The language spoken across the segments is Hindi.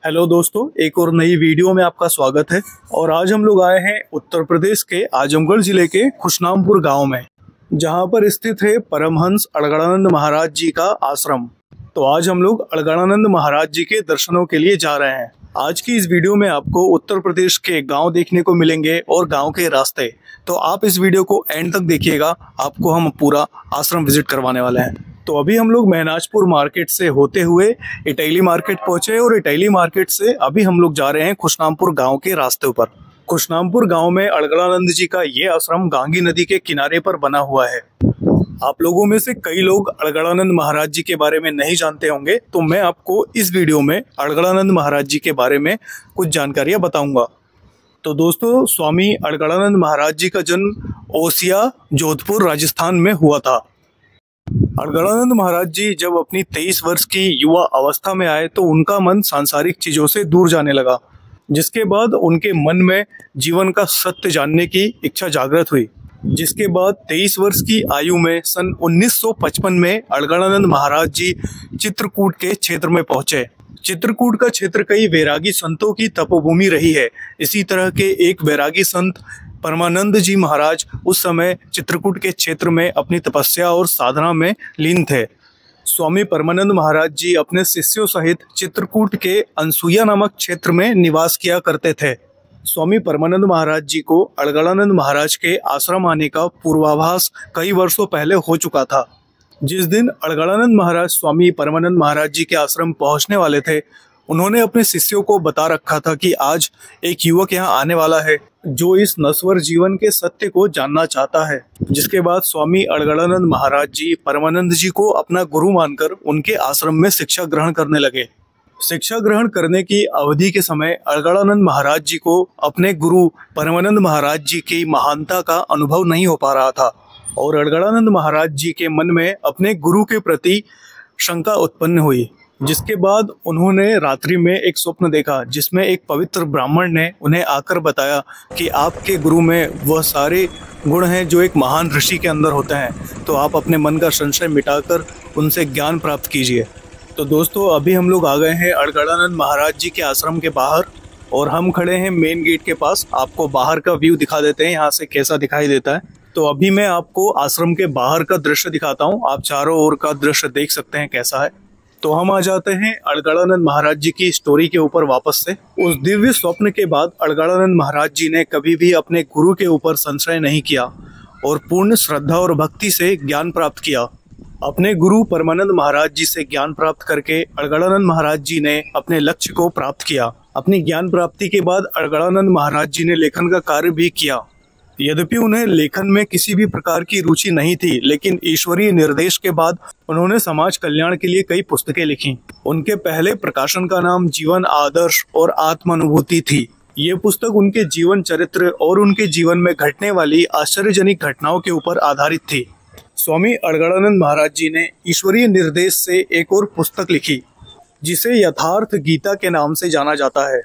हेलो दोस्तों, एक और नई वीडियो में आपका स्वागत है। और आज हम लोग आए हैं उत्तर प्रदेश के आजमगढ़ जिले के खुशनामपुर गांव में, जहां पर स्थित है परमहंस अड़गड़ानंद महाराज जी का आश्रम। तो आज हम लोग अड़गड़ानंद महाराज जी के दर्शनों के लिए जा रहे हैं। आज की इस वीडियो में आपको उत्तर प्रदेश के गांव देखने को मिलेंगे और गांव के रास्ते। तो आप इस वीडियो को एंड तक देखिएगा, आपको हम पूरा आश्रम विजिट करवाने वाले हैं। तो अभी हम लोग महनाजपुर मार्केट से होते हुए इटैली मार्केट पहुंचे और इटैली मार्केट से अभी हम लोग जा रहे हैं खुशनामपुर गांव के रास्ते पर। खुशनामपुर गांव में अड़गड़ानंद जी का ये आश्रम गांगी नदी के किनारे पर बना हुआ है। आप लोगों में से कई लोग अड़गड़ानंद महाराज जी के बारे में नहीं जानते होंगे, तो मैं आपको इस वीडियो में अड़गड़ानंद महाराज जी के बारे में कुछ जानकारियां बताऊंगा। तो दोस्तों, स्वामी अड़गड़ानंद महाराज जी का जन्म ओसिया, जोधपुर, राजस्थान में हुआ था। अड़गड़ानंद महाराज जी जब अपनी 23 वर्ष की युवा अवस्था में आए तो उनका मन सांसारिक चीजों से दूर जाने लगा, जिसके बाद उनके मन में जीवन का सत्य जानने की इच्छा जागृत हुई। जिसके बाद 23 वर्ष की आयु में सन 1955 में अड़गड़ानंद महाराज जी चित्रकूट के क्षेत्र में पहुंचे। चित्रकूट का क्षेत्र कई वैरागी संतों की तपोभूमि रही है। इसी तरह के एक वैरागी संत परमानंद जी महाराज उस समय चित्रकूट के क्षेत्र में अपनी तपस्या और साधना में लीन थे। स्वामी परमानंद महाराज जी अपने शिष्यों सहित चित्रकूट के अनसुईया नामक क्षेत्र में निवास किया करते थे। स्वामी परमानंद महाराज जी को अड़गड़ानंद महाराज के आश्रम आने का पूर्वाभास कई वर्षों पहले हो चुका था। जिस दिन अड़गड़ानंद महाराज स्वामी परमानंद महाराज जी के आश्रम पहुंचने वाले थे, उन्होंने अपने शिष्यों को बता रखा था कि आज एक युवक यहाँ आने वाला है जो इस नश्वर जीवन के सत्य को जानना चाहता है। जिसके बाद स्वामी अड़गड़ानंद महाराज जी परमानंद जी को अपना गुरु मानकर उनके आश्रम में शिक्षा ग्रहण करने लगे। शिक्षा ग्रहण करने की अवधि के समय अड़गड़ानंद महाराज जी को अपने गुरु परमानंद महाराज जी की महानता का अनुभव नहीं हो पा रहा था और अड़गड़ानंद महाराज जी के मन में अपने गुरु के प्रति शंका उत्पन्न हुई। जिसके बाद उन्होंने रात्रि में एक स्वप्न देखा, जिसमें एक पवित्र ब्राह्मण ने उन्हें आकर बताया कि आपके गुरु में वह सारे गुण हैं जो एक महान ऋषि के अंदर होते हैं, तो आप अपने मन का संशय मिटाकर उनसे ज्ञान प्राप्त कीजिए। तो दोस्तों, अभी हम लोग आ गए हैं अड़गड़ानंद महाराज जी के आश्रम के बाहर और हम खड़े हैं मेन गेट के पास। आपको बाहर का व्यू दिखा देते हैं, यहाँ से कैसा दिखाई देता है। तो अभी मैं आपको आश्रम के बाहर का दृश्य दिखाता हूँ, आप चारों ओर का दृश्य देख सकते हैं कैसा है। तो हम आ जाते हैं अड़गड़ानंद महाराज जी की स्टोरी के ऊपर वापस से। उस दिव्य स्वप्न के बाद अड़गड़ानंद महाराज जी ने कभी भी अपने गुरु के ऊपर संशय नहीं किया और पूर्ण श्रद्धा और भक्ति से ज्ञान प्राप्त किया। अपने गुरु परमानंद महाराज जी से ज्ञान प्राप्त करके अड़गड़ानंद महाराज जी ने अपने लक्ष्य को प्राप्त किया। अपनी ज्ञान प्राप्ति के बाद अड़गड़ानंद महाराज जी ने लेखन का कार्य भी किया। यद्यपि उन्हें लेखन में किसी भी प्रकार की रुचि नहीं थी, लेकिन ईश्वरीय निर्देश के बाद उन्होंने समाज कल्याण के लिए कई पुस्तकें लिखी। उनके पहले प्रकाशन का नाम जीवन आदर्श और आत्मानुभूति थी। ये पुस्तक उनके जीवन चरित्र और उनके जीवन में घटने वाली आश्चर्यजनक घटनाओं के ऊपर आधारित थी। स्वामी अड़गड़ानंद महाराज जी ने ईश्वरीय निर्देश से एक और पुस्तक लिखी, जिसे यथार्थ गीता के नाम से जाना जाता है।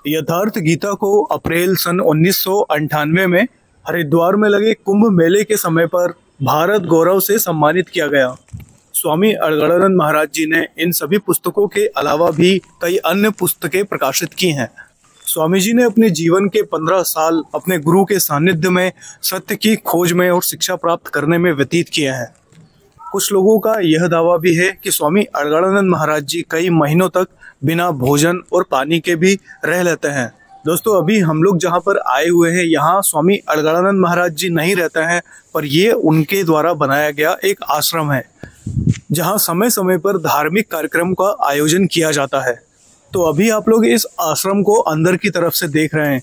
यथार्थ गीता को अप्रैल सन 1998 में हरिद्वार में लगे कुंभ मेले के समय पर भारत गौरव से सम्मानित किया गया। स्वामी अड़गड़ानंद महाराज जी ने इन सभी पुस्तकों के अलावा भी कई अन्य पुस्तकें प्रकाशित की हैं। स्वामी जी ने अपने जीवन के 15 साल अपने गुरु के सानिध्य में सत्य की खोज में और शिक्षा प्राप्त करने में व्यतीत किए हैं। कुछ लोगों का यह दावा भी है कि स्वामी अड़गड़ानंद महाराज जी कई महीनों तक बिना भोजन और पानी के भी रह लेते हैं। दोस्तों, अभी हम लोग जहाँ पर आए हुए हैं, यहाँ स्वामी अड़गड़ानंद महाराज जी नहीं रहते हैं, पर ये उनके द्वारा बनाया गया एक आश्रम है, जहाँ समय समय पर धार्मिक कार्यक्रम का आयोजन किया जाता है। तो अभी आप लोग इस आश्रम को अंदर की तरफ से देख रहे हैं।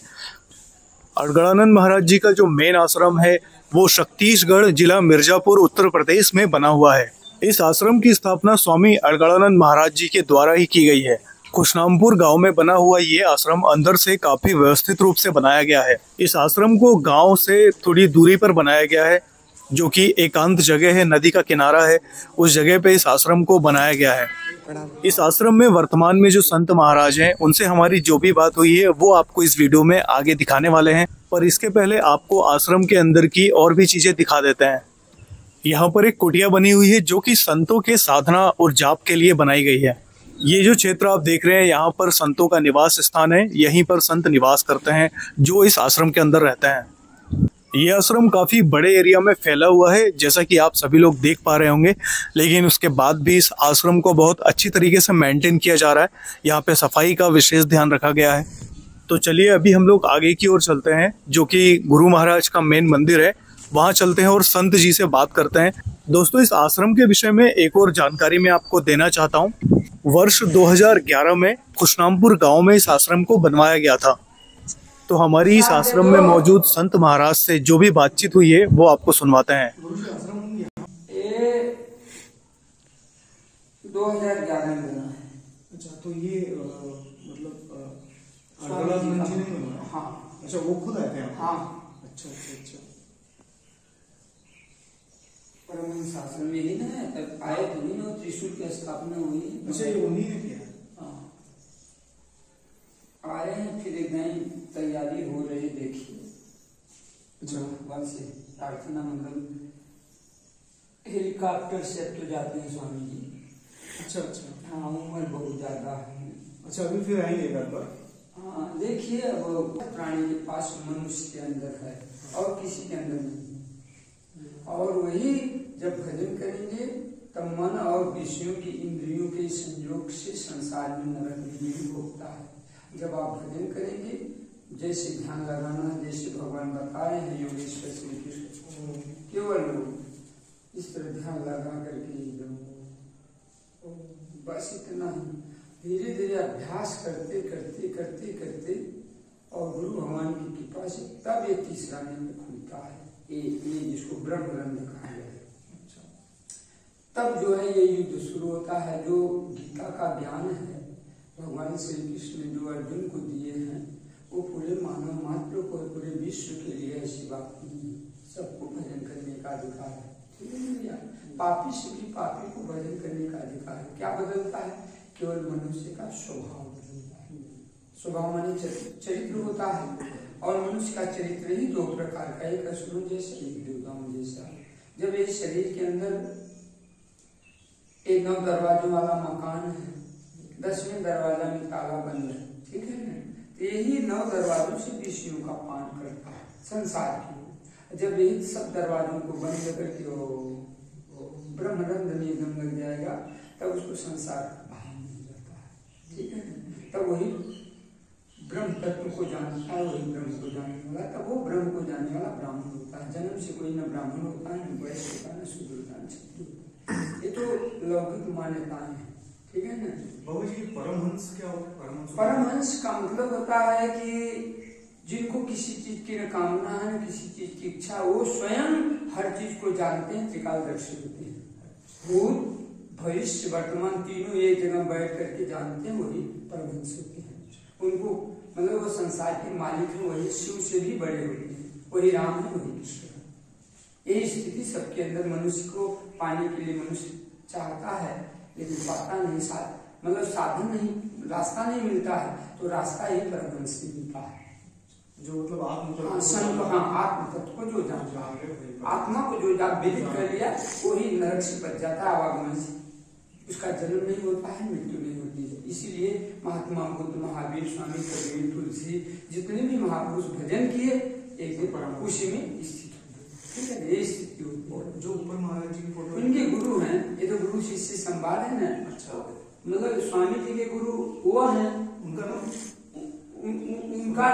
अड़गड़ानंद महाराज जी का जो मेन आश्रम है वो छत्तीसगढ़ जिला मिर्जापुर उत्तर प्रदेश में बना हुआ है। इस आश्रम की स्थापना स्वामी अड़गड़ानंद महाराज जी के द्वारा ही की गई है। खुशनामपुर गांव में बना हुआ ये आश्रम अंदर से काफी व्यवस्थित रूप से बनाया गया है। इस आश्रम को गांव से थोड़ी दूरी पर बनाया गया है, जो कि एकांत जगह है, नदी का किनारा है, उस जगह पे इस आश्रम को बनाया गया है। इस आश्रम में वर्तमान में जो संत महाराज हैं, उनसे हमारी जो भी बात हुई है वो आपको इस वीडियो में आगे दिखाने वाले हैं। पर इसके पहले आपको आश्रम के अंदर की और भी चीजें दिखा देते हैं। यहाँ पर एक कुटिया बनी हुई है जो कि संतों के साधना और जाप के लिए बनाई गई है। ये जो क्षेत्र आप देख रहे हैं यहाँ पर संतों का निवास स्थान है। यहीं पर संत निवास करते हैं जो इस आश्रम के अंदर रहते हैं। ये आश्रम काफ़ी बड़े एरिया में फैला हुआ है, जैसा कि आप सभी लोग देख पा रहे होंगे। लेकिन उसके बाद भी इस आश्रम को बहुत अच्छी तरीके से मेंटेन किया जा रहा है। यहाँ पे सफाई का विशेष ध्यान रखा गया है। तो चलिए अभी हम लोग आगे की ओर चलते हैं, जो कि गुरु महाराज का मेन मंदिर है। वहाँ चलते हैं और संत जी से बात करते हैं। दोस्तों, इस आश्रम के विषय में एक और जानकारी मैं आपको देना चाहता हूँ। वर्ष 2011 में खुशनामपुर गांव में इस आश्रम को बनवाया गया था। तो हमारी इस आश्रम में मौजूद संत महाराज से जो भी बातचीत हुई है वो आपको सुनवाते हैं। 2011 में बना है। अच्छा, तो ये मतलब जी ने बनवाया? हाँ। अच्छा, वो खुद आए थे? हाँ। अच्छा अच्छा अच्छा। परमहंस आश्रम में ही ना तब आए थे ना, त्रिशूल की स्थापना हुई। अच्छा, ये उन्हीं ने किया? हाँ। आ रहे हैं, फिर एक नई तैयारी हो रही है, देखिए। अच्छा, वहां से प्रार्थना मंडल हेलीकॉप्टर से तो जाते हैं स्वामी जी। अच्छा अच्छा। हाँ, उम्र बहुत ज्यादा है। अच्छा, अभी फिर आएंगे घर पर? हाँ, देखिए अब प्राणी के पास मनुष्य के अंदर है और किसी के अंदर नहीं। और वही जब भजन करेंगे तब मन और विषयों की इंद्रियों के संयोग से संसार में नरक नहीं भोगता है। जब आप भजन करेंगे, जैसे ध्यान लगाना, जैसे भगवान बता रहे हैं योगेश्वर श्री कृष्ण, केवल लोग इस तरह ध्यान लगा करके बस इतना ही धीरे धीरे अभ्यास करते करते करते करते और गुरु भगवान की कृपा से तब ये तीसरा नेत्र खुलता है। ये जिसको ब्रह्म ग्रंथ कहा गया है। तब जो है ये युद्ध शुरू होता है। जो गीता का ज्ञान है भगवान श्री कृष्ण ने जो अर्जुन को दिए हैं, वो पूरे मानव मात्र को, पूरे विश्व के लिए ऐसी बात नहीं। सबको भजन करने का अधिकार है, ठीक है भैया। पापी से भी पापी को भजन करने का अधिकार है। क्या बदलता है? केवल मनुष्य का स्वभाव बदलता है। स्वभाव माने चरित्र होता है, और मनुष्य का चरित्र ही दो प्रकार का, एक असुरों जैसा, एक देवताओं जैसा। जब ये शरीर के अंदर एक 9 दरवाजों वाला मकान है, 10वें दरवाजा में ताला बंद है, ठीक है ना, तो यही 9 दरवाजों से विषयों का पान करता है संसार की। जब यही सब दरवाजों को बंद करके ब्रह्मरंध्र में एकदम लग जाएगा, तब उसको संसार बाहर मिल जाता है, ठीक है। तब वही ब्रह्म तत्व को जानता है, वही ब्रह्म को जानने वाला, तब वो ब्रह्म को जानने वाला ब्राह्मण होता है। जन्म से कोई न ब्राह्मण होता है, न वैश्य होता है, न शूद्र होता है, न क्षत्रिय होता है। ये तो लौकिक मान्यताएं हैं, ठीक है ना। बाबू जी, परमहंस क्या होता है? परमहंस का मतलब होता है कि जिनको किसी चीज की न कामना है, न किसी चीज की इच्छा, वो स्वयं हर चीज को जानते हैं, त्रिकालदर्शी होते हैं। भूत भविष्य वर्तमान तीनों एक जगह बैठ करके जानते हैं, वही परमहंस होते हैं। उनको मतलब वो संसार के मालिक है, वही शिव से भी बड़े होते हैं, वही राम है, वही कृष्ण है। यही स्थिति सबके अंदर। मनुष्य को पाने के लिए मनुष्य चाहता है, लेकिन पाता नहीं, मतलब साधन नहीं, रास्ता नहीं मिलता है, तो रास्ता ही परमहंस से मिलता है। जो मतलब आत्म संत, हाँ, आत्म तत्व को जो जानता है, आत्मा को जो विदित कर लिया, वही नरक से बच जाता है, आवागमन से। उसका जन्म नहीं होता है, मृत्यु नहीं होती है। इसीलिए महात्मा बुद्ध, महावीर, स्वामी कबीर, तुलसी, जितने भी महापुरुष भजन किए, एक दिन उसी में स्थित हो, ठीक है। ये स्थिति होती है। जो ऊपर महाराज जी की फोटो, उनके गुरु हैं, ये तो गुरु शिष्य संवाद है ना। अच्छा, मतलब स्वामी जी के गुरु वो है, उनका नाम, उनका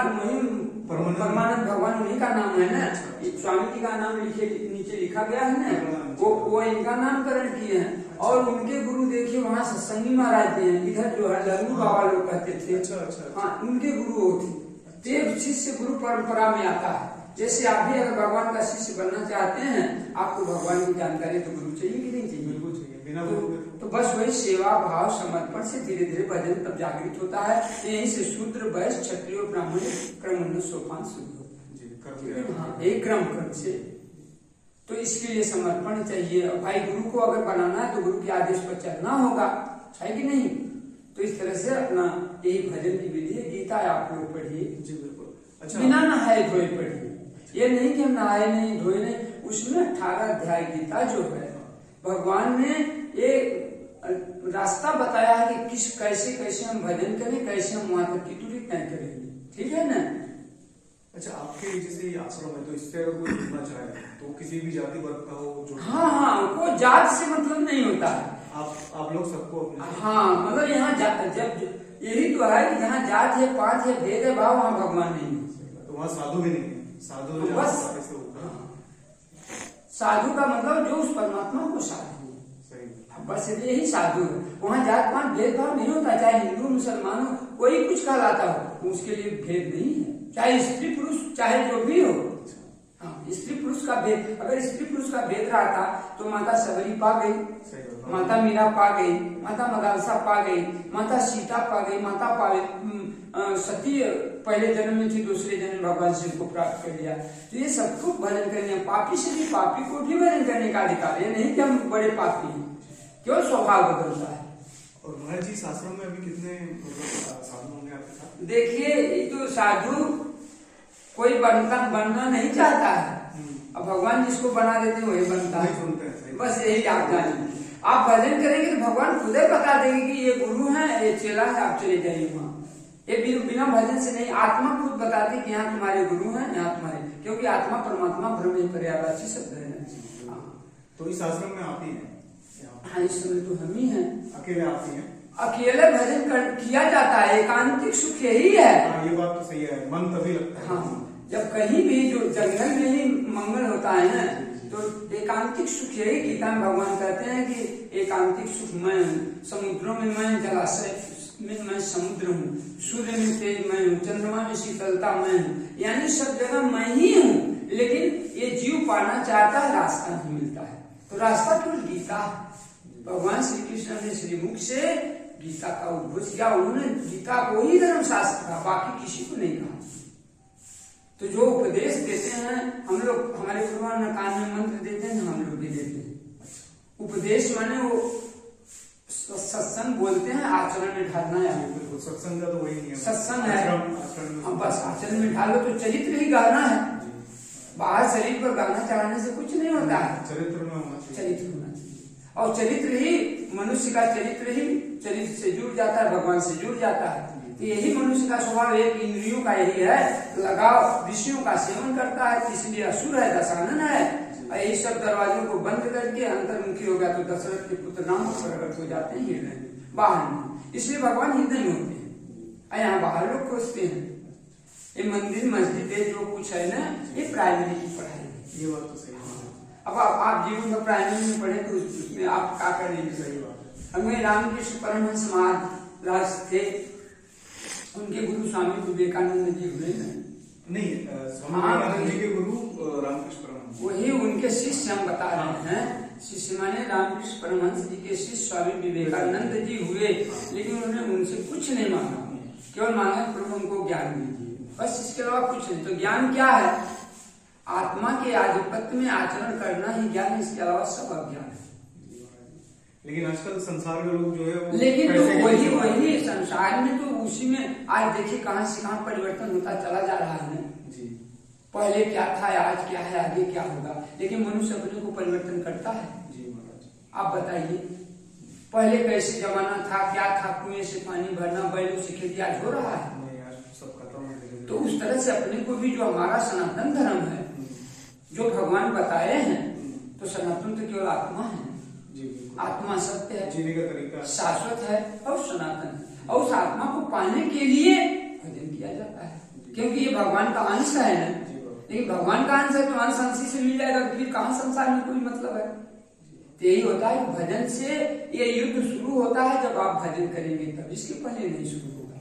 परमानंद भगवान उन्हीं का नाम है ना। स्वामी जी का नाम नीचे लिखा गया है ना, वो इनका नामकरण किए हैं। और उनके गुरु देखिए वहाँ सत्संगी महाराज जी हैं, इधर जो है लल्लू बाबा लोग कहते थे। अच्छा। हाँ, उनके गुरु होते। एक शिष्य गुरु परंपरा में आता है। जैसे आप भी अगर भगवान का शिष्य बनना चाहते हैं, आपको भगवान की जानकारी तो गुरु चाहिए कि नहीं चाहिए? बिल्कुल चाहिए, बिना तो बस वही सेवा भाव समर्पण से धीरे धीरे भजन तब जागृत होता है। यहीं से शूद्र वैश्य क्षत्रिय ब्राह्मण क्रम सोपान शुरू होता है, एक क्रम से। तो इसके लिए समर्पण चाहिए। भाई गुरु को अगर बनाना है तो गुरु के आदेश पर चलना होगा, है कि नहीं। तो इस तरह से अपना यही भजन की विधि है। गीता आप लोग पढ़िए, अच्छा, बिना नहाए धोए पढ़िए। ये नहीं कि हम नहाए नहीं धोए नहीं, उसमें 18 अध्याय गीता जो है भगवान ने ये रास्ता बताया है कि किस कैसे कैसे हम भजन करें, कैसे हम वहां तक की दूरी तय करेंगे। ठीक है ना। अच्छा, आपके जैसे आश्रम है तो इससे अगर कोई जुड़ना चाहे तो किसी भी जाति वर्ग का हो जो, हाँ हाँ, को जात से मतलब नहीं होता है। आप लोग सबको अपने, हाँ मतलब यहाँ जब यही तो है कि जहाँ जात है, पात है, भेद है भाव, वहाँ भगवान नहीं है। तो वहाँ साधु भी नहीं है। साधु बस कैसे होगा? साधु का मतलब जो उस परमात्मा को साधु, बस यही साधु है। वहाँ जात पात भेदभाव नहीं होता, चाहे हिंदू मुसलमान हो, कोई कुछ कहलाता हो, उसके लिए भेद नहीं है, चाहे स्त्री पुरुष चाहे जो भी हो। हाँ, स्त्री पुरुष का भेद, अगर स्त्री पुरुष का भेद रहा था तो माता सबरी पा गई, माता मीरा पा गई, माता मदालसा पा गई, माता सीता पा गई, माता पा गई, सती पहले जन्म में थी, दूसरे जन्म भगवान शिव को प्राप्त कर लिया। तो ये सबको भजन करने, पापी से भी पापी को भी भजन करने का अधिकार है, नहीं कि हम बड़े पापी हैं, केवल स्वभाव बदलता है। और महाराज जी, इस आश्रम में अभी कितने साधु होंगे आपके साथ? देखिए, ये तो साधु कोई बनना नहीं चाहता है, अब भगवान जिसको बना देते हैं वही बनता है, बस यही आप जानिए। आप भजन करेंगे तो भगवान खुद ही बता देंगे कि ये गुरु है, ये चेला है, आप चले जाइए वहाँ। ये बिना भजन से नहीं, आत्मा खुद बताती कि यहाँ तुम्हारे गुरु हैं, यहाँ तुम्हारे, क्योंकि आत्मा परमात्मा ब्रह्म पर्यावाची शब्द है। तो इस आश्रम में आप ही हैं? हाँ, इस समय तो हम ही हैं। अकेले आप ही हैं? अकेले भजन किया जाता है, एकांतिक सुख यही है। हाँ, ये बात तो सही है, मन तभी लगता है। हाँ, जब कहीं भी जो जंगल में ही मंगल होता है ना, तो एकांतिक सुख यही गीता में भगवान कहते हैं कि एकांतिक सुख मैं हूँ, समुद्रों में मैं, जलाशय में मैं समुद्र हूँ, सूर्य में तेज मैं हूँ, चंद्रमा में शीतलता मैं हूँ, यानी सब जगह मैं ही हूँ। लेकिन ये जीव पाना चाहता है, रास्ता नहीं मिलता है, तो रास्ता केवल गीता है। भगवान श्री कृष्ण ने श्रीमुख से गीता का उद्भव किया, उन्होंने गीता को ही धर्म शास्त्र कहा, बाकी किसी को नहीं कहा। तो जो उपदेश देते हैं हम लोग, हमारे गुरुवान कान में मंत्र देते हैं, हम लोग भी देते हैं। उपदेश माने वो सत्संग बोलते हैं, आचरण में ढालना है। बिल्कुल, सत्संग का तो वही नहीं है, सत्संग है, बस आचरण में ढालो तो चरित्र ही गाना है। बाहर शरीर पर गाना चढ़ाने से कुछ नहीं होता है, चरित्र में होना चाहिए, चरित्र होना चाहिए। और चरित्र ही मनुष्य का चरित्र से जुड़ जाता है, भगवान से जुड़ जाता है। तो यही मनुष्य का स्वभाव है, इंद्रियों का यही है, लगाव विषयों का सेवन करता है, इसलिए असुर है, दशानन है। और यही सब दरवाजों को बंद करके अंतर्मुखी हो गया तो दशरथ के पुत्र राम प्रकट हो जाते हैं हृदय में, बाहर में। इसलिए भगवान हृदय में होते हैं और यहाँ बाहर लोग खोजते हैं। ये मंदिर मस्जिद जो कुछ है ना, ये प्राइमरी की पढ़ाई है। ये बात तो सही है। अब आप जीवन में प्राइमरी में पढ़े तो उसमें आप क्या करेंगे? सही बात है। हमें रामकृष्ण परमहंस महाराज थे, उनके गुरु स्वामी विवेकानंद जी हुए नहीं, स्वामी विवेकानंद जी के गुरु रामकृष्ण परमहंस, वही उनके शिष्य हम बता रहे हैं। शिष्य माने रामकृष्ण परमहंस जी के शिष्य स्वामी विवेकानंद जी हुए, लेकिन उन्होंने उनसे कुछ नहीं मांगा, केवल मांगा प्रभु उनको ज्ञान दीजिए, बस इसके अलावा कुछ नहीं। तो ज्ञान क्या है? आत्मा के आधिपत्य में आचरण करना ही ज्ञान, इसके अलावा सब अज्ञान है। लेकिन आजकल संसार के लोग जो है, लेकिन तो वही संसार में तो उसी में आज देखिए कहां से कहां परिवर्तन होता चला जा रहा है जी। पहले क्या था, आज क्या है, आगे क्या होगा, लेकिन मनुष्य अपने को परिवर्तन करता है जी महाराज। आप बताइए पहले कैसे जमाना था, क्या था, कुएं से पानी भरना, बैलों से खेती, आज हो रहा है? नहीं यार, सब खत्म है। तो उस तरह से अपने को भी जो हमारा सनातन धर्म है, जो भगवान बताए हैं, तो सनातन तो केवल आत्मा है, आत्मा सत्य है, जीने का तरीका शाश्वत है और सनातन है। और उस आत्मा को पाने के लिए भजन किया जाता है, क्योंकि ये भगवान का अंश है ना। लेकिन भगवान का अंश है तो अंश अंशी से मिल जाएगा, तो फिर कहाँ संसार में कोई मतलब है? तो यही होता है भजन से ये युद्ध शुरू होता है जब आप भजन करेंगे तब, इसके पहले नहीं शुरू होगा।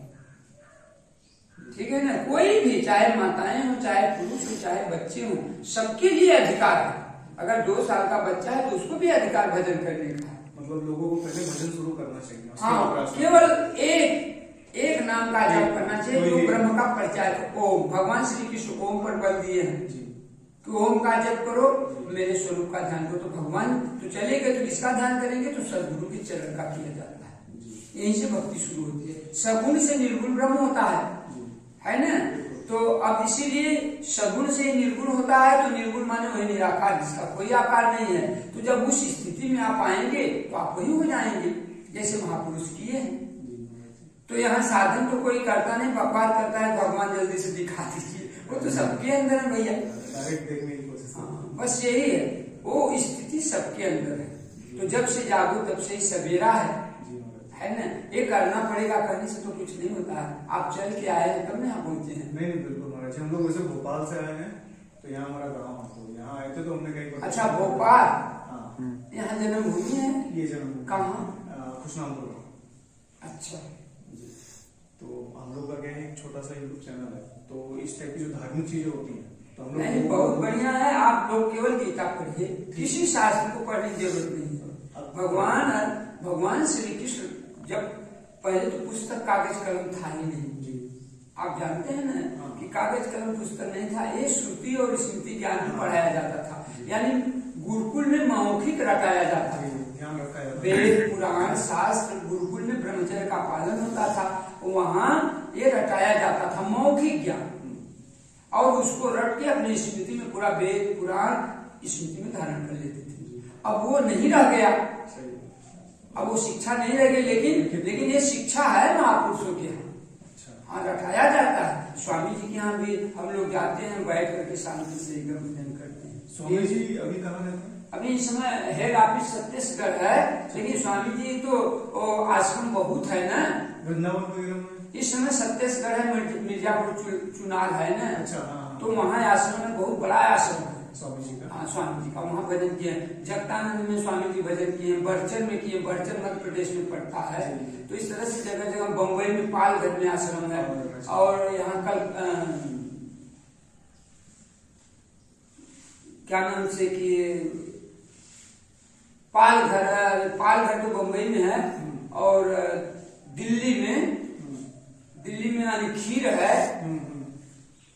ठीक है ना? कोई भी, चाहे माताएं हो, चाहे पुरुष हो, चाहे बच्चे हो, सबके लिए अधिकार है। अगर 2 साल का बच्चा है तो उसको भी अधिकार भजन करने का है। मतलब लोगों को पहले भजन शुरू करना चाहिए। हाँ, केवल एक नाम का जाप करना चाहिए जो ब्रह्म का प्रचार। ओम, भगवान श्री कृष्ण ओम पर बल दिए हैं कि ओम का जप करो, मेरे स्वरूप का ध्यान करो। तो भगवान तो चले गए, तो किसका ध्यान करेंगे? तो सदगुरु के चरण का किया जाता है। यहीं से भक्ति शुरू होती है। सगुण से निर्गुण ब्रह्म होता है ना? तो अब इसीलिए सगुण से निर्गुण होता है, तो निर्गुण माने वही निराकार, जिसका कोई आकार नहीं है। तो जब उस स्थिति में आप आएंगे तो आप वही हो जाएंगे। जैसे महापुरुष किए हैं। तो यहाँ साधन तो कोई करता नहीं, बकवास करता है भगवान जल्दी से दिखा दीजिए, वो तो सबके अंदर है भैया, डायरेक्ट देखने की कोशिश। बस यही है, वो स्थिति सबके अंदर है। तो जब से जागो तब से ही सवेरा है ना, ये करना पड़ेगा, करने से तो कुछ नहीं होता है। आप चल के आए हैं तब ना आप पहुंचे हैं। नहीं बिल्कुल महाराज, हम लोग वैसे भोपाल से आए हैं, तो यहाँ हमारा गाँव है, तो यहाँ आए थे तो हमने कहीं। अच्छा भोपाल, यहाँ जन्मभूमि है? ये जन्मभूमि कहाँ? खुशनामपुर। अच्छा, तो हम लोग का क्या है, एक छोटा सा यूट्यूब चैनल है, तो इस टाइप की जो धार्मिक चीजें होती हैं तो हम लोग। नहीं बहुत बढ़िया है, आप लोग केवल गीता पढ़िए, किसी शास्त्र को पढ़ने की जरूरत नहीं है। भगवान श्री कृष्ण जब पहले तो पुस्तक कागज कलम था ही नहीं, आप जानते हैं ना कि कागज कलम पुस्तक नहीं था, ये श्रुति और स्मृति ज्ञान पढ़ाया जाता था, यानी गुरुकुल में मौखिक रटाया जाता था, ध्यान रखा जाता, वेद पुराण शास्त्र गुरुकुल में ब्रह्मचर्य का पालन होता था, वहाँ ये रटाया जाता था मौखिक ज्ञान, और उसको रट के अपनी स्मृति में पूरा वेद पुराण स्मृति में धारण कर लेते थे। अब वो नहीं रह गया, अब वो शिक्षा नहीं रह गई, लेकिन ये शिक्षा है महापुरुषों के यहाँ। हाँ रटाया जाता है। स्वामी जी के यहाँ भी हम लोग जाते हैं, बैठ करके शांति से एकदम भजन करते हैं। स्वामी जी अभी कहाँ रहते हैं? अभी इस समय हेड ऑफिस छत्तीसगढ़ है, लेकिन स्वामी जी तो आश्रम बहुत है ना वृंदावन वगैरह में। इस समय छत्तीसगढ़ है, मिर्जापुर चुनार है ना। अच्छा, तो वहाँ आश्रम में बहुत बड़ा आश्रम है स्वामी जी का। हाँ स्वामी जी का, वहाँ भजन किए। जगतानंद में स्वामी जी भजन किए, बर्चन में किए, बर्चन मध्य प्रदेश में पड़ता है। तो इस तरह से जगह जगह, बम्बई में पालघर में आश्रम है, और यहाँ कल क्या नाम से कि पालघर तो बम्बई में है, और दिल्ली में खीर है,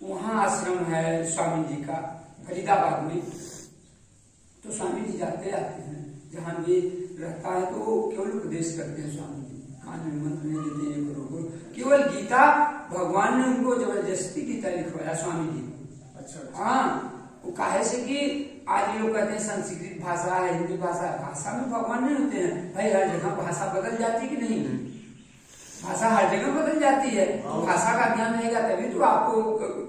वहाँ आश्रम है स्वामी जी का, फरीदाबाद में। तो स्वामी जी जाते आते हैं, जहाँ भी रहता है तो वो केवल उपदेश करते हैं। स्वामी जी कान में मंत्र नहीं देते, ये करो, केवल गीता भगवान ने उनको जबरदस्ती गीता लिखवाया स्वामी जी। अच्छा। हाँ, वो काहे से कि आज लोग कहते हैं संस्कृत भाषा है, हिंदी भाषा में भगवान नहीं होते हैं भाई। हर जगह भाषा बदल जाती है कि नहीं? भाषा हर जगह बदल जाती है, तो भाषा का ज्ञान रहेगा तभी तो आपको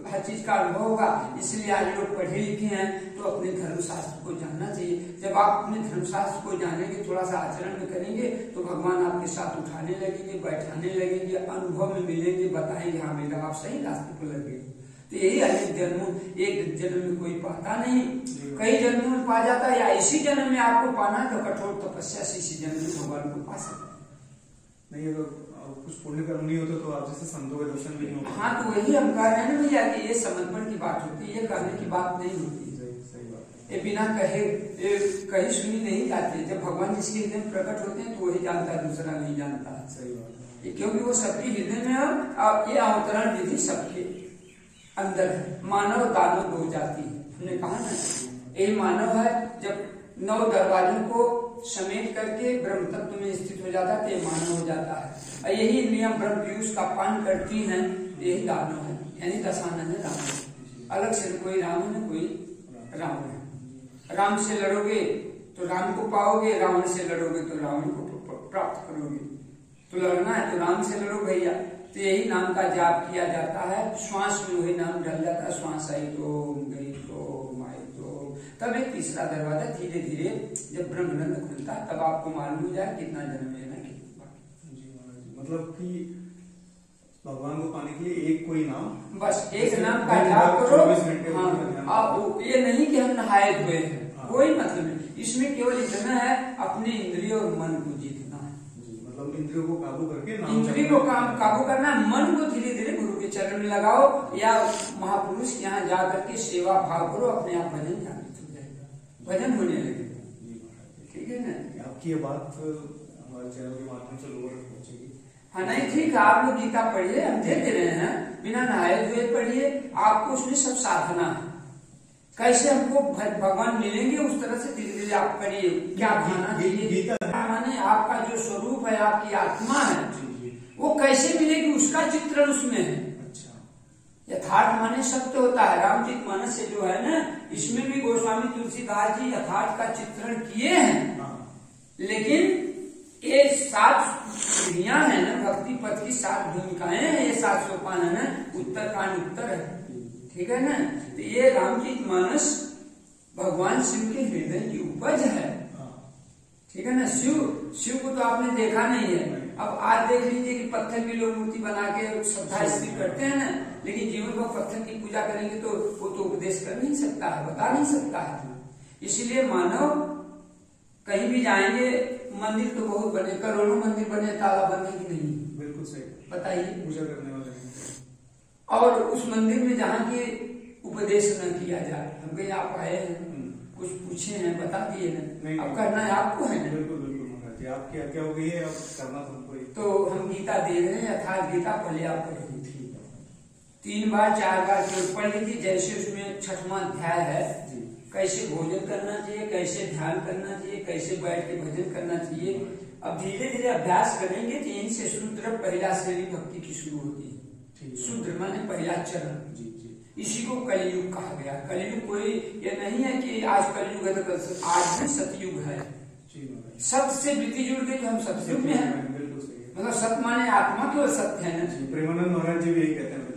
हर चीज का अनुभव होगा। इसलिए आज लोग पढ़े लिखे हैं तो अपने धर्मशास्त्र को जानना चाहिए। जब आप अपने धर्मशास्त्र को जानेंगे, थोड़ा सा आचरण में करेंगे, तो भगवान आपके साथ उठाने लगेंगे, बैठाने लगेंगे, अनुभव में मिलेंगे, बताएंगे हाँ बेटा आप सही रास्ते पर लगे। तो यही एक जन्म में कोई पाता नहीं, कई जन्मों में पा जाता है, या इसी जन्म में आपको पाना है तो कठोर तपस्या से इसी जन्म में भगवान को पा सकते नहीं। अगर कुछ पुण्य कर्म नहीं होता तो आप जैसे संतों के दर्शन नहीं होते। हाँ, तो वही हम कह रहे हैं ना भैया कि ये समर्पण की बात होती है, ये कहने की बात नहीं होती। सही बात। ये बिना कहे कहीं सुनी नहीं जाती। जब भगवान जिसके हृदय में प्रकट होते हैं तो वही जानता है, दूसरा नहीं जानता। सही बात है, क्योंकि वो सबके हृदय में है, और ये अवतरण विधि सबके अंदर है। मानव दानव दो जाति है, हमने कहा ना, यही मानव है। जब 9 दरवाजों को समेट करके ब्रह्म तत्व में स्थित हो जाता है तो ये मानव हो जाता है। और यही नियम ब्रह्म पीयूष का पान करती हैं, यही दानव है, यानी दशानन है राम। अलग से कोई राम है, कोई राम है। राम से लड़ोगे तो राम को पाओगे, रावण से लड़ोगे तो रावण को प्राप्त करोगे। तो लड़ना है तो राम से लड़ो भैया। तो यही नाम का जाप किया जाता है, श्वास में वही नाम ढल जाता है। श्वास आई तो गई तो आई तो, तब एक तीसरा दरवाजा धीरे धीरे जब ब्रह्मनंद खुलता है तब आपको मालूम हो जाए कितना जन्म लेना है। मतलब कि भगवान को पाने के लिए एक कोई नाम, बस एक नाम का जाप करो। हाँ, ये नहीं कि हम नहाए हुए हैं, कोई मतलब नहीं। इसमें केवल इतना है अपने इंद्रियों और मन को जीतना है। मतलब इंद्रियों को काबू करके, इंद्रियों को काबू करना, मन को धीरे धीरे गुरु के चरण में लगाओ, या महापुरुष यहाँ जा करके सेवा भाव करो, अपने आप भजन जागृत हो जाएगा, भजन होने लगेगा। ठीक है ना? आपकी ये बात हमारे चैनल के माध्यम से लोगों तक पहुंचेगी। हाँ नहीं ठीक है, आप लोग गीता पढ़िए, हम दे दे रहे हैं, बिना नहाए हुए पढ़िए। आपको उसमें सब साधना है, कैसे हमको भगवान मिलेंगे उस तरह से धीरे धीरे आप करिए। क्या खाना चाहिए, माने आपका जो स्वरूप है, आपकी आत्मा है, वो कैसे मिलेगी उसका चित्रण उसमें है। यथार्थ माने सत्य होता है। रामचरित मानस से जो है ना, इसमें भी गोस्वामी तुलसीदास जी यथार्थ का चित्रण किए हैं, लेकिन ये 7 सीढ़ियां है ना, भक्ति पथ की 7 भूमिकाएं हैं, ये 7 सोपान है ना, उत्तरकांड उत्तर है, ठीक है ना। तो ये रामचरितमानस भगवान शिव के हृदय की उपज है, ठीक है ना। शिव को तो आपने देखा नहीं है। अब आज देख लीजिए कि पत्थर की लोग मूर्ति बना के श्रद्धा स्थिर करते हैं ना, लेकिन जीवन को पत्थर की पूजा करेंगे तो वो तो उपदेश कर नहीं सकता है, बता नहीं सकता है। इसलिए मानव कहीं भी जाएंगे, मंदिर तो बहुत बने, करोड़ों मंदिर बने, ताला बंद है कि नहीं? बिल्कुल सही, बताइए। पूजा करने वाले और उस मंदिर में जहाँ के उपदेश न किया जाए, हम कहीं आप आए हैं, कुछ पूछे हैं, बता दिए ना, अब करना है आपको है ना। बिल्कुल बिल्कुल महाराज जी, आपकी आज्ञा हो गई है, अब करना तुमको ही। तो हम गीता दे रहे हैं, यथार्थ गीता पहले आप पढ़ लीजिए, 3 बार 4 बार पढ़ लीजिए। जैसे उसमें 6वां अध्याय है, कैसे भोजन करना चाहिए, कैसे ध्यान करना चाहिए, कैसे बैठ के भजन करना चाहिए। अब धीरे धीरे अभ्यास करेंगे तो यहीं से शूद्र पहला श्रेणी भक्ति की शुरू होती है। शूद्र माने पहला चरण, इसी को कलयुग कहा गया। कलयुग कोई ये नहीं है कि आज कलयुग है तो कल, आज भी सतयुग है। सत्य से वृत्ति जुड़ गई तो हम सतयुग में हैं। मतलब सत्य माने आत्मा केवल सत्य है ना। प्रेमानंद महाराज जी भी यही कहते हैं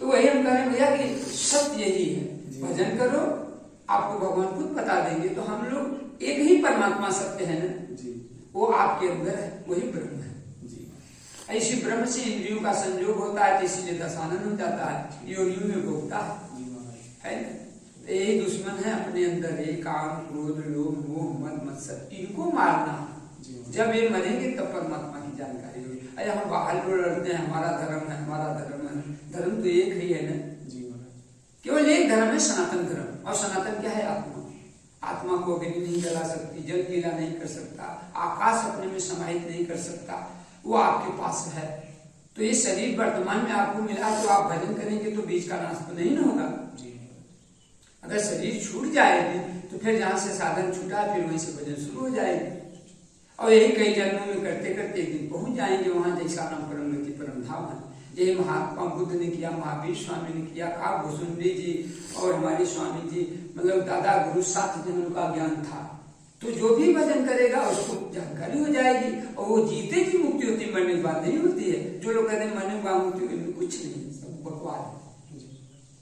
तो वही हम कह रहे हैं भैया कि सत्य यही है, भजन करो, आपको भगवान खुद बता देंगे। तो हम लोग एक ही परमात्मा सत्य है ना, वो आपके अंदर है, वही ब्रह्म है। ऐसी ब्रह्म से इंद्रियों का संयोग होता है, इसीलिए दशानन हो जाता है, योनियों में भोगता है। यही दुश्मन है अपने अंदर, ये काम क्रोध लोभ मोह मद मत्सर, इनको मारना। जब ये मरेंगे तब परमात्मा की जानकारी होगी। अरे हम बाहर को लड़ते हैं, हमारा धर्म है, हमारा धर्म है, धर्म तो एक ही है ना, केवल एक धर्म है, सनातन धर्म। और सनातन क्या है? आत्मा। आत्मा को अग्नि नहीं जला सकती, जल गीला नहीं कर सकता, आकाश अपने में समाहित नहीं कर सकता, वो आपके पास है। तो ये शरीर वर्तमान में आपको मिला, तो आप भजन करेंगे तो बीच का नाश तो नहीं ना होगा। अगर शरीर छूट जाएगी तो फिर जहां से साधन छूटा फिर वहीं से भजन शुरू हो जाएगी। और यही कई जन्मों में करते करते एक दिन पहुंच जाएंगे वहां, जैसा नाम परम गति परम धाम है। यही महात्मा बुद्ध ने किया, महावीर स्वामी ने किया, का भूसुंडी जी और हमारे स्वामी जी, मतलब दादा गुरु 7 जन्म का ज्ञान था। तो जो भी भजन करेगा उसको जानकारी हो जाएगी, और वो जीते की मुक्ति होती है, मरने की बात नहीं होती है। जो लोग कहते हैं मरने की मुक्ति होती, कुछ नहीं, सब बकवास है,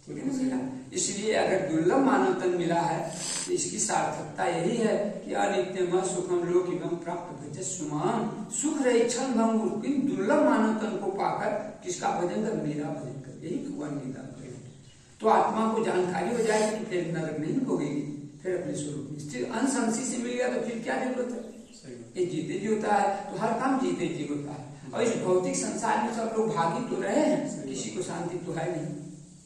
ठीक है ना भैया। इसलिए अगर दुर्लभ मानव तन मिला है तो इसकी सार्थकता यही है कि अनित्यम सुखम लोक एवं प्राप्त भजत सुमान, सुख रही क्षण भंगुर। इन दुर्लभ मानव तन को पाकर किसका भजन कर? मेरा भजन कर। यही भगवान गीता में तो आत्मा को जानकारी हो जाएगी तो फिर नरक नहीं भोगेगी, फिर अपने स्वरूप में अंशंसी से मिल गया तो फिर क्या जरूरत है? ये जीते जी होता है, तो हर काम जीते जी होता है। और इस भौतिक संसार में सब लोग भागी तो रहे हैं, किसी को शांति तो है नहीं।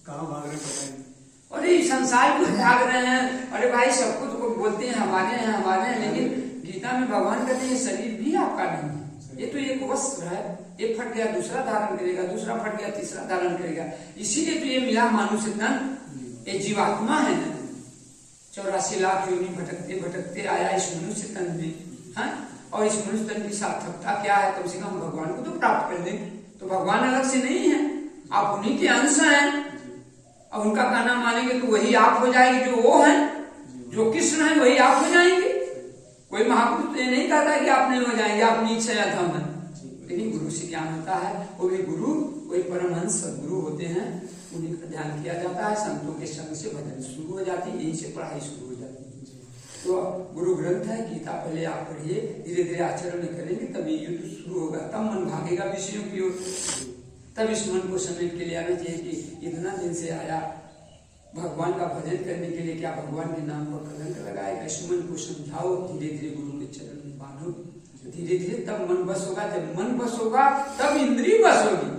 कहाँ भाग रहे पता नहीं। अरे संसार में भाग रहे हैं, अरे भाई सबको तो बोलते हैं हमारे हैं हमारे हैं, लेकिन गीता में भगवान कहते हैं शरीर भी आपका नहीं है, ये तो एक वस्त्र है, एक फट गया दूसरा धारण करेगा, दूसरा फट गया तीसरा धारण करेगा। इसीलिए तो ये मिला मानुष्य तन, ये जीवात्मा है ना। 84 लाख योनि भटकते भटकते आया इस मनुष्य तन में, हाँ? और इस मनुष्य तन की सार्थकता क्या है? कम से कम भगवान को तो प्राप्त कर दें। तो भगवान अलग से नहीं है, आप उन्हीं के अंश हैं। अब उनका कहना मानेंगे तो वही आप हो जाएंगे, जो वो है, जो कृष्ण है वही आप हो जाएंगे। कोई महापुरुष तो ये नहीं कहता कि आप नहीं हो जाएंगे, आप नीचे अधम है। लेकिन गुरु से ज्ञान होता है, वो भी गुरु वही परमहंस सदगुरु होते हैं, उन्हीं का ध्यान किया जाता है। संतों के संग से भजन शुरू हो जाती है, यहीं से पढ़ाई शुरू हो जाती है। तो गुरु ग्रंथ है गीता, पहले आप पढ़िए, धीरे धीरे आचरण में करेंगे तब ये युद्ध शुरू होगा, तब मन भागेगा विषयों की ओर। तब इस मन को समेट के लिए आना चाहिए कि इतना दिन से आया भगवान का भजन करने के लिए, क्या भगवान के नाम पर कलंक लगाएगा? इस मन को समझाओ, धीरे धीरे गुरु के चरण में बांधो, धीरे धीरे तब मन बस होगा। जब मन बस होगा तब इंद्रिय बस होगी।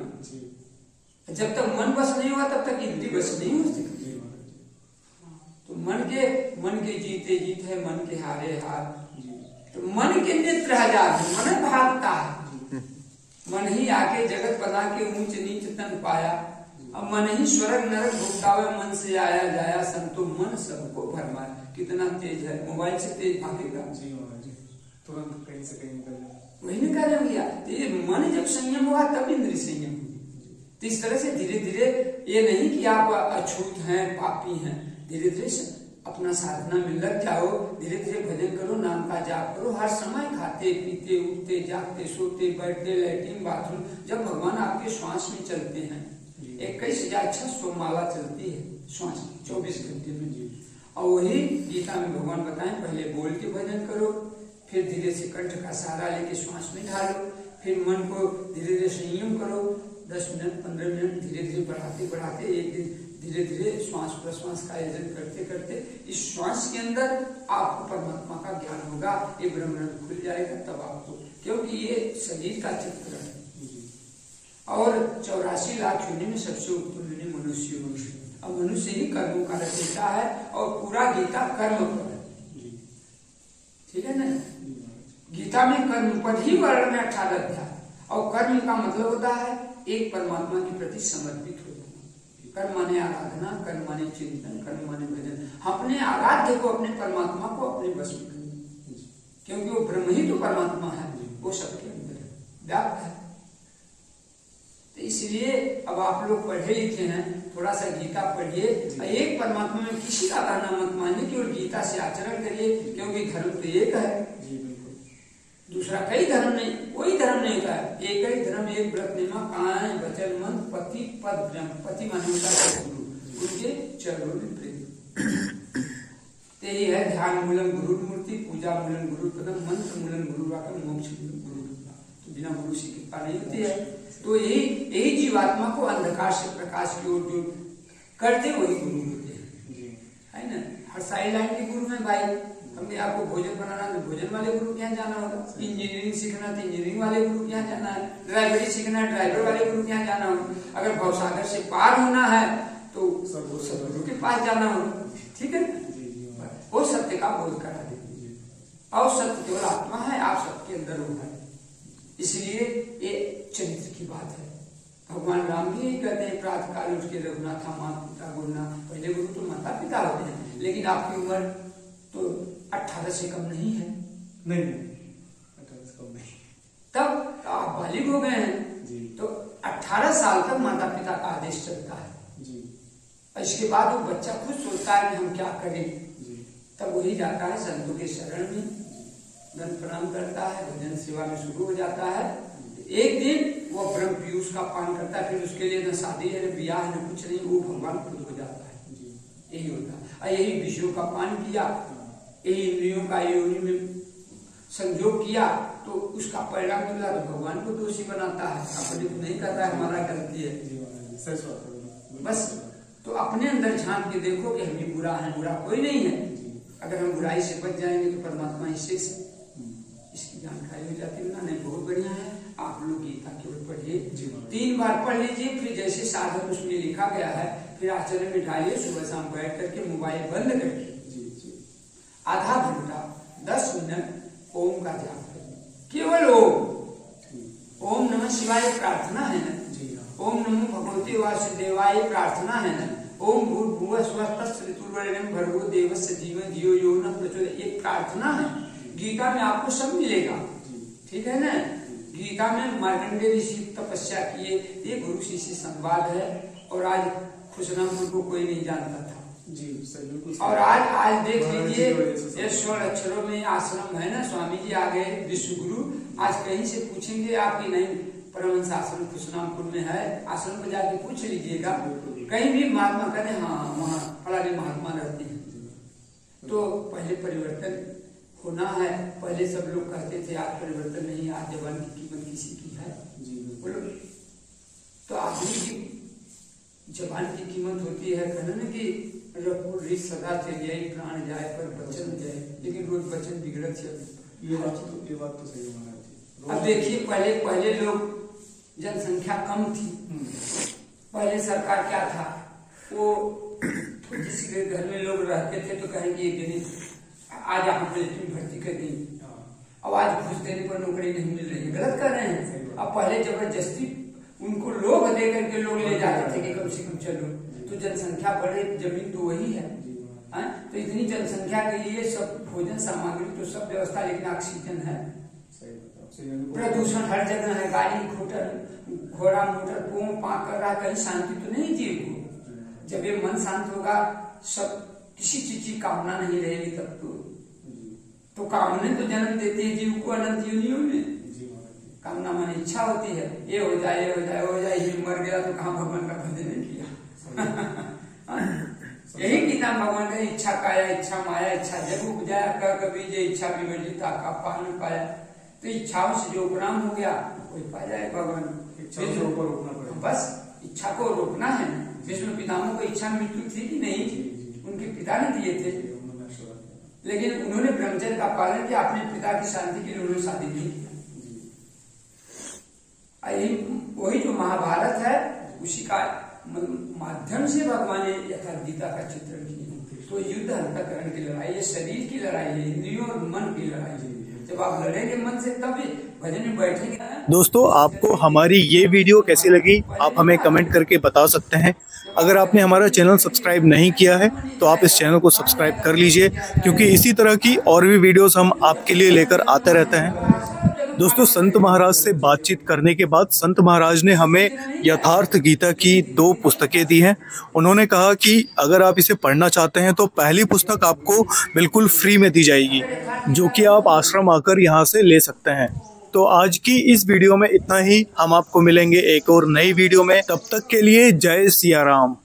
जब तक मन बस नहीं होगा तब तक इंद्रिय बस नहीं हो सकती। तो मन के जीते जीत है, मन के हारे हार। तो मन के नेत्र हजार, मन भागता है। मन ही आके जगत बना के ऊंच नीच तन पाया, अब मन ही स्वर्ग नरक भुगतावे, मन से आया जाया संतो मन सबको भरमाया। कितना तेज है, मोबाइल से तेज भागेगा, तुरंत कहीं से कहीं निकल जाए, वही नहीं कर भैया। तो ये मन जब संयम होगा तब इंद्रिय संयम होगी। तो इस तरह से धीरे धीरे, ये नहीं कि आप अछूत हैं पापी हैं, धीरे धीरे अपना साधना में लग जाओ, धीरे धीरे भजन करो, नाम का जाप करो, हर समय खाते पीते उठते जागते सोते बैठते लैट्रिन बाथरूम, जब भगवान आपके श्वास में चलते हैं, 21,600 माला चलती है श्वास 24 घंटे में। और वही गीता में भगवान बताएं, पहले बोल के भजन करो, फिर धीरे से कंठ का सहारा लेके श्वास में ढालो, फिर मन को धीरे धीरे संयम करो, 10 मिनट 15 मिनट धीरे धीरे बढ़ाते बढ़ाते एक दिन धीरे धीरे श्वास प्रश्वास का आयोजन करते करते इस श्वास के अंदर आपको परमात्मा का ज्ञान होगा, ये ब्रह्मांड खुल जाएगा तब आपको, क्योंकि ये शरीर का चित्र है। और 84 लाख योनि में सबसे उत्तम योनि मनुष्य मनुष्य, अब मनुष्य ही कर्मों का रचयिता है और पूरा गीता कर्म पर है, ठीक है ना। गीता में कर्म पर ही वर्णन है 18 अध्याय, और कर्म का मतलब होता है एक परमात्मा के प्रति समर्पित हो जाना। कर्म माने आराधना, कर्म माने चिंतन, कर्म माने भजन, अपने आराध्य को अपने परमात्मा को अपने बस में करना, क्योंकि वो ब्रह्म ही तो परमात्मा है, वो सबके अंदर है, व्याप्त है। तो इसलिए अब आप लोग पढ़े लिखे हैं, थोड़ा सा गीता पढ़िए, एक परमात्मा में किसी का कहना मत मानिए, केवल गीता से आचरण करिए, क्योंकि धर्म तो एक है, दूसरा कई धर्म नहीं, कोई धर्म नहीं होता है, एक ही धर्म, एक व्रत नियमा, कान वचन मन पति पद ब्रह्म, पति माने होता है गुरु, उनके चरणों में प्रेम, यही है ध्यान मूलम गुरु मूर्ति, पूजा मूलम गुरु पदम, मंत्र मूलम गुरु वाक्य, मोक्ष मूलम गुरु, तो बिना गुरु से कृपा नहीं होती है। तो यही जीवात्मा को अंधकार से प्रकाश की ओर जो करते वही गुरु होते हैं, है ना। हर सारी लाइन के गुरु हैं भाई, हमने आपको भोजन बनाना तो भोजन वाले गुरु के यहाँ जाना होगा, इंजीनियरिंग सीखना तो इंजीनियरिंग वाले गुरु के यहाँ जाना है, ड्राइवरी सीखना ड्राइवर वाले गुरु के यहाँ जाना होगा, अगर भवसागर से पार होना है तो सदगुरु के पास जाना होगा, ठीक है। वो सत्य का बोध करा देंगे, और सत्य केवल आत्मा है, आप सबके अंदर वो है, इसलिए ये चरित्र की बात है। भगवान राम भी यही कहते हैं, प्रातः काल उठ के रघुनाथा माता पिता गुरुनाथ, पहले गुरु तो माता पिता होते हैं, लेकिन आपकी उम्र तो 18 से कम नहीं है, नहीं 18 से कम नहीं, तब आप बालिग हो गए हैं, तो 18 साल तक माता पिता का आदेश चलता है जी। इसके बाद वो बच्चा खुद सोचता है कि हम क्या करें जी। तब वही जाता है संतों के शरण में, दंड प्रणाम करता है, भजन सेवा में शुरू हो जाता है। एक दिन वो ब्रह्म पीयूष का पान करता है, फिर उसके लिए न शादी है न ब्याह है न कुछ नहीं, वो भगवान खुद हो जाता है, यही होता है। और यही विषयों का पान किया, यही इंद्रियों का योनि में संयोग किया, तो उसका परिणाम मिला तो भगवान को दोषी बनाता है, अपने को नहीं कहता है हमारा गलती है, बस। तो अपने अंदर झांक के देखो कि हम ही बुरा है, बुरा कोई नहीं है। अगर हम बुराई से बच जाएंगे तो परमात्मा ही शेष है, इसकी जानकारी हो जाती है ना। नहीं, बहुत बढ़िया है, आप लोग गीता केवल पढ़िए, 3 बार पढ़ लीजिए, फिर जैसे साधन उसमें लिखा गया है फिर आचरण में डालिए, सुबह शाम बैठ करके मोबाइल बंद करके आधा घंटा 10 मिनट ओम का जाप करिए, केवल ओम नमः शिवाय प्रार्थना है ना, ओम नमो भगवते वासुदेवाय प्रार्थना है ना, ओम भूर्भुवः स्वः तत्सवितुर्वरेण्यं भर्गो देवस्य धीमहि धियो यो नः प्रचोदयात्, एक प्रार्थना है। गीता में आपको सब मिलेगा, ठीक है ना। गीता में मार्कंडेय ऋषि तपस्या किए, ये गुरु शिष्य संवाद है, और आज खुशनामपुर को कोई नहीं जानता था जी, और आज देख लीजिए ये 16 अक्षरों में आश्रम है ना, स्वामी जी आ गए विश्व गुरु, आज कहीं से पूछेंगे आपकी नहीं परमहंस आश्रम खुशनामपुर में है, आश्रम पर जाके पूछ लीजिएगा, कहीं भी महात्मा कहते हाँ वहाँ फलाने महात्मा रहते हैं। तो पहले परिवर्तन होना है, पहले सब लोग कहते थे आज परिवर्तन नहीं, आज जवान की कीमत किसी की है, बोलो। तो आदमी की जवान की कीमत होती है, कहना ना कि सदा चलिए प्राण जाए पर वचन जाए, लेकिन रोज वचन बिगड़त चल। ये बात तो सही है। अब देखिए पहले लोग जनसंख्या कम थी, पहले सरकार क्या था, वो जिसके घर में लोग रहते थे तो कहेंगे एक दिन आज यहाँ पे भर्ती कर दी, अब आज घुस देने पर नौकरी नहीं मिल रही है, गलत कर रहे हैं। अब पहले जबरदस्ती उनको लोग दे करके लोग ले जाते थे कि कम से कम चलो, तो जनसंख्या बढ़े, जमीन तो वही है, तो इतनी जनसंख्या के लिए सब भोजन सामग्री तो सब व्यवस्था, लेकिन ऑक्सीजन है, प्रदूषण हर जगह है, गाड़ी घोड़ा मोटर पों पाक कर रहा, कहीं शांति तो नहीं जीव को। जब ये मन शांत होगा सब किसी चीज की कामना नहीं रहेगी तब तो कामने तो जन्म देती है जीव को अनंत योनियों में। कामना माने इच्छा होती है, ये हो जाए, ये हो जाए, हो जाए, ये मर गया तो कहाँ भगवान का भजन नहीं किया। यही गीता भगवान का इच्छा काया, इच्छा माया, इच्छा जब उपजाया कर कभी जे इच्छा विवर्जिता का पान पाया। तो इच्छाओं से जो उपराम हो गया कोई पा जाए भगवान। बस इच्छा को रोकना है। विष्णु पितामह को इच्छा मृत्यु थी कि नहीं थी? उनके पिता ने दिए थे, लेकिन उन्होंने ब्रह्मचर्य का पालन किया। अपने पिता की शांति के लिए उन्होंने शादी नहीं किया। वही जो महाभारत है उसी का माध्यम से भगवान ने यथार्थ गीता का चित्रण किया। तो युद्ध अंतःकरण की लड़ाई है, शरीर की लड़ाई है, इंद्रियों और मन की लड़ाई है। जब आप लड़ेंगे मन से तब भजन में बैठेंगे। दोस्तों, आपको हमारी ये वीडियो कैसी लगी आप हमें कमेंट करके बता सकते हैं। अगर आपने हमारा चैनल सब्सक्राइब नहीं किया है तो आप इस चैनल को सब्सक्राइब कर लीजिए, क्योंकि इसी तरह की और भी वीडियोस हम आपके लिए लेकर आते रहते हैं। दोस्तों, संत महाराज से बातचीत करने के बाद संत महाराज ने हमें यथार्थ गीता की 2 पुस्तकें दी हैं। उन्होंने कहा कि अगर आप इसे पढ़ना चाहते हैं तो पहली पुस्तक आपको बिल्कुल फ्री में दी जाएगी, जो कि आप आश्रम आकर यहाँ से ले सकते हैं। तो आज की इस वीडियो में इतना ही। हम आपको मिलेंगे एक और नई वीडियो में। तब तक के लिए जय सिया राम।